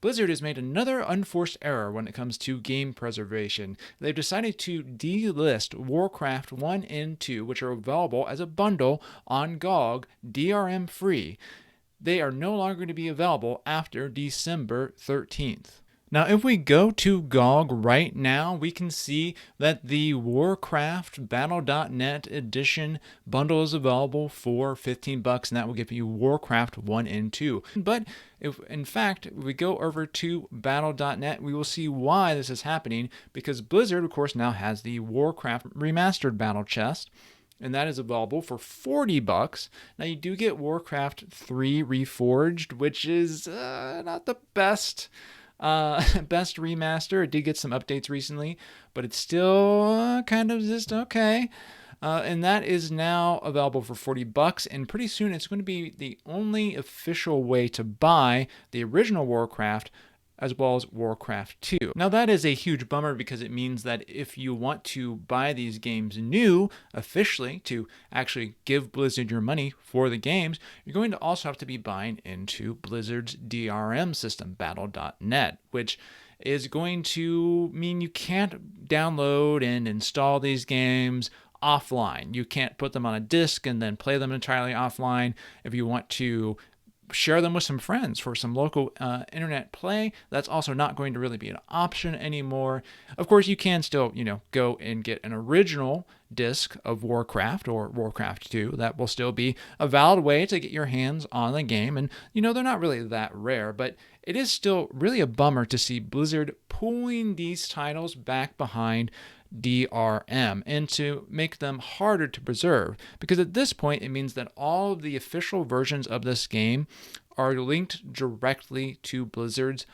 Blizzard has made another unforced error when it comes to game preservation. They've decided to delist Warcraft 1 and 2, which are available as a bundle on GOG, DRM free. They are no longer going to be available after December 13th. Now, if we go to GOG right now, we can see that the Warcraft Battle.net edition bundle is available for $15, and that will give you Warcraft 1 and 2. But if we go over to Battle.net, we will see why this is happening, because Blizzard, of course, now has the Warcraft Remastered Battle Chest, and that is available for $40. Now, you do get Warcraft 3 Reforged, which is not the best remaster. It did get some updates recently, but it's still kind of just okay. And that is now available for $40, and pretty soon it's going to be the only official way to buy the original Warcraft as well as Warcraft 2. Now, that is a huge bummer, because it means that if you want to buy these games new officially, to actually give Blizzard your money for the games, you're going to also have to be buying into Blizzard's DRM system, Battle.net, which is going to mean you can't download and install these games offline. You can't put them on a disc and then play them entirely offline. If you want to share them with some friends for some local internet play, that's also not going to really be an option anymore. Of course, you can still, go and get an original disc of Warcraft or Warcraft 2. That will still be a valid way to get your hands on the game. And, they're not really that rare, but it is still really a bummer to see Blizzard pulling these titles back behind DRM and to make them harder to preserve, because at this point it means that all of the official versions of this game are linked directly to Blizzard's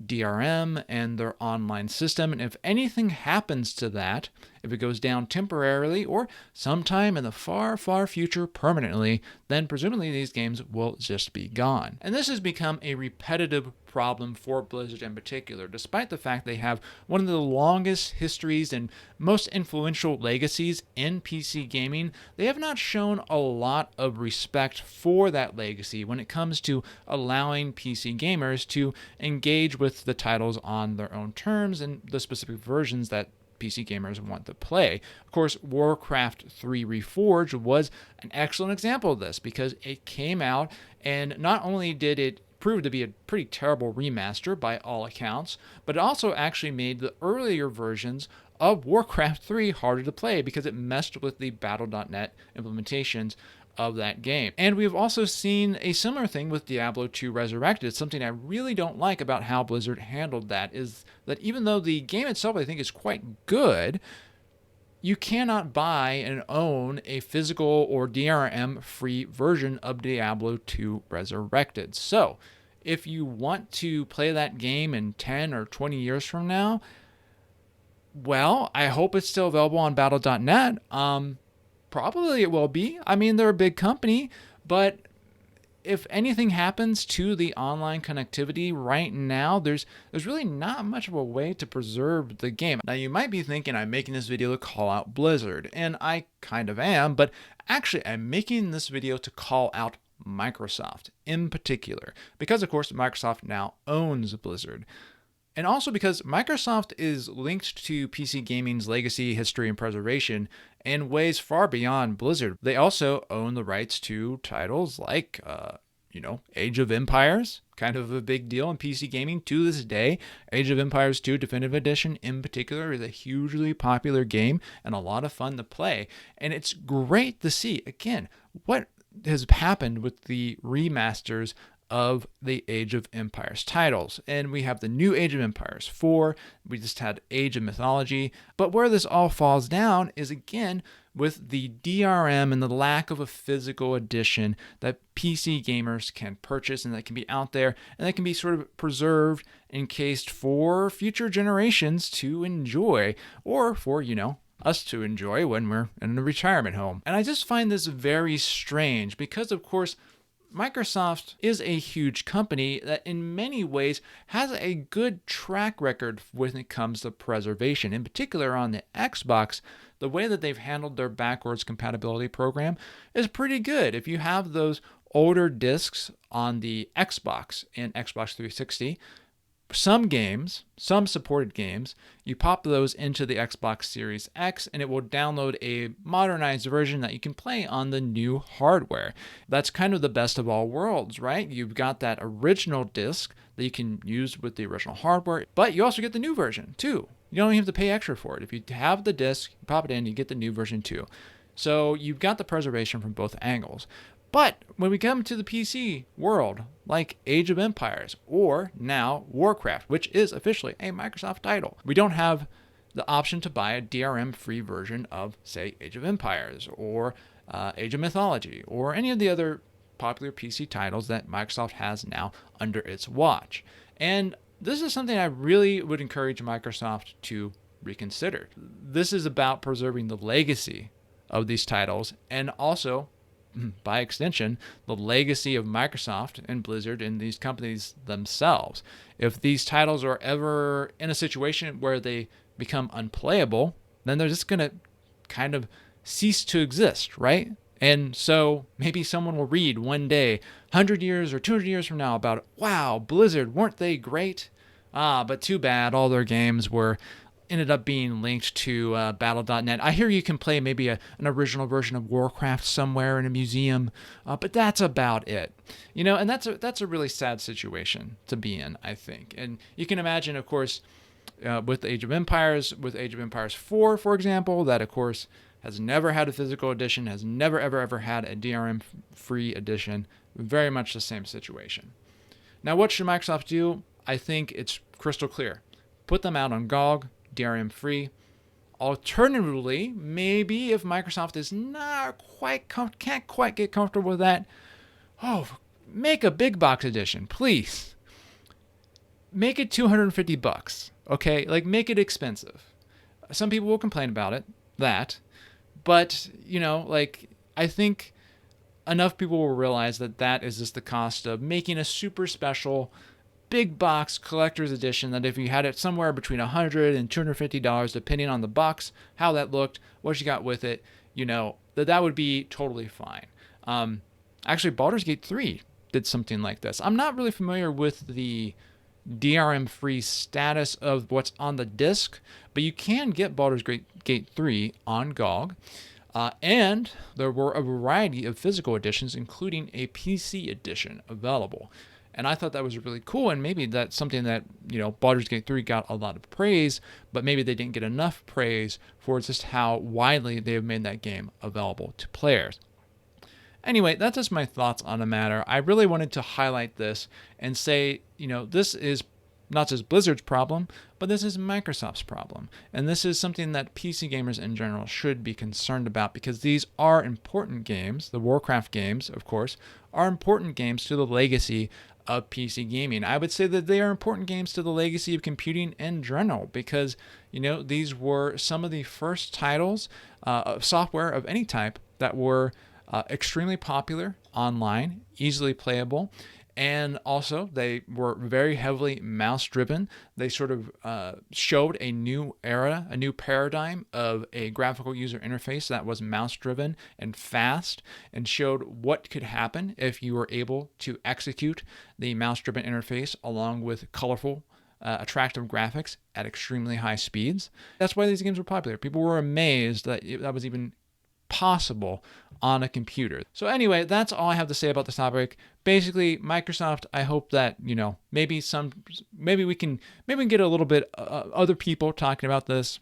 DRM and their online system. And if anything happens to that, if it goes down temporarily or sometime in the far, far future permanently, then presumably these games will just be gone. And this has become a repetitive problem for Blizzard in particular. Despite the fact they have one of the longest histories and most influential legacies in PC gaming, they have not shown a lot of respect for that legacy when it comes to allowing PC gamers to engage with the titles on their own terms and the specific versions that PC gamers want to play. Of course, Warcraft 3 Reforged was an excellent example of this, because it came out and not only did it prove to be a pretty terrible remaster by all accounts, but it also actually made the earlier versions of Warcraft 3 harder to play, because it messed with the Battle.net implementations of that game. And we've also seen a similar thing with Diablo 2 Resurrected. Something I really don't like about how Blizzard handled that is that even though the game itself I think is quite good, you cannot buy and own a physical or DRM free version of Diablo 2 Resurrected. So if you want to play that game in 10 or 20 years from now, well, I hope it's still available on Battle.net. Probably it will be. I mean, they're a big company, but if anything happens to the online connectivity right now, there's really not much of a way to preserve the game. Now, you might be thinking I'm making this video to call out Blizzard, and I kind of am, but actually I'm making this video to call out Microsoft in particular, because of course Microsoft now owns Blizzard. And also because Microsoft is linked to PC gaming's legacy, history, and preservation in ways far beyond Blizzard. They also own the rights to titles like, Age of Empires, kind of a big deal in PC gaming to this day. Age of Empires 2 Definitive Edition in particular is a hugely popular game and a lot of fun to play. And it's great to see, again, what has happened with the remasters of the Age of Empires titles. And we have the new Age of Empires 4, we just had Age of Mythology, but where this all falls down is again with the DRM and the lack of a physical edition that PC gamers can purchase and that can be out there and that can be sort of preserved, encased for future generations to enjoy, or for, us to enjoy when we're in a retirement home. And I just find this very strange because, of course, Microsoft is a huge company that in many ways has a good track record when it comes to preservation. In particular on the Xbox, the way that they've handled their backwards compatibility program is pretty good. If you have those older discs on the Xbox and Xbox 360, some games, some supported games, you pop those into the Xbox Series X and it will download a modernized version that you can play on the new hardware. That's kind of the best of all worlds, right? You've got that original disc that you can use with the original hardware, but you also get the new version too. You don't even have to pay extra for it. If you have the disc, you pop it in, you get the new version too. So you've got the preservation from both angles. But when we come to the PC world, like Age of Empires or now Warcraft, which is officially a Microsoft title, we don't have the option to buy a DRM-free version of, say, Age of Empires or Age of Mythology or any of the other popular PC titles that Microsoft has now under its watch. And this is something I really would encourage Microsoft to reconsider. This is about preserving the legacy of these titles and also, by extension, the legacy of Microsoft and Blizzard and these companies themselves. If these titles are ever in a situation where they become unplayable, then they're just going to kind of cease to exist, right? And so maybe someone will read one day, 100 years or 200 years from now, about, wow, Blizzard, weren't they great? But too bad all their games ended up being linked to battle.net. I hear you can play maybe an original version of Warcraft somewhere in a museum, but that's about it. And that's a really sad situation to be in, I think. And you can imagine, of course, with Age of Empires, with Age of Empires 4, for example, that, of course, has never had a physical edition, has never, ever had a DRM-free edition. Very much the same situation. Now, what should Microsoft do? I think it's crystal clear. Put them out on GOG, DRM-free. Alternatively, maybe if Microsoft is can't quite get comfortable with that, make a big box edition, please. Make it $250, okay? Like, make it expensive. Some people will complain about that, but, I think enough people will realize that is just the cost of making a super special big box collector's edition that if you had it somewhere between $100 and $250, depending on the box, how that looked, what you got with it, that would be totally fine. Actually, Baldur's Gate 3 did something like this. I'm not really familiar with the DRM-free status of what's on the disc, but you can get Baldur's Gate 3 on GOG. And there were a variety of physical editions, including a PC edition available. And I thought that was really cool, and maybe that's something that, Baldur's Gate 3 got a lot of praise, but maybe they didn't get enough praise for just how widely they have made that game available to players. Anyway, that's just my thoughts on the matter. I really wanted to highlight this and say, this is not just Blizzard's problem, but this is Microsoft's problem. And this is something that PC gamers in general should be concerned about because these are important games. The Warcraft games, of course, are important games to the legacy of PC gaming. I would say that they are important games to the legacy of computing in general because, these were some of the first titles of software of any type that were extremely popular online, easily playable, and also they were very heavily mouse-driven. They sort of showed a new era, a new paradigm of a graphical user interface that was mouse-driven and fast, and showed what could happen if you were able to execute the mouse-driven interface along with colorful, attractive graphics at extremely high speeds. That's why these games were popular. People were amazed that that was even possible on a computer. So anyway, that's all I have to say about this topic. Basically, Microsoft, I hope that, maybe we can get a little bit other people talking about this,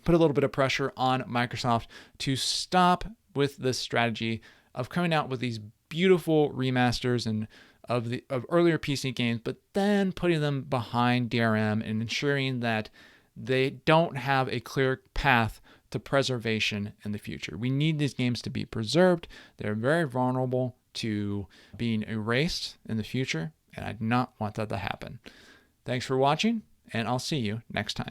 put a little bit of pressure on Microsoft to stop with this strategy of coming out with these beautiful remasters and of earlier PC games, but then putting them behind DRM and ensuring that they don't have a clear path to preservation in the future. We need these games to be preserved. They're very vulnerable to being erased in the future, and I do not want that to happen. Thanks for watching, and I'll see you next time.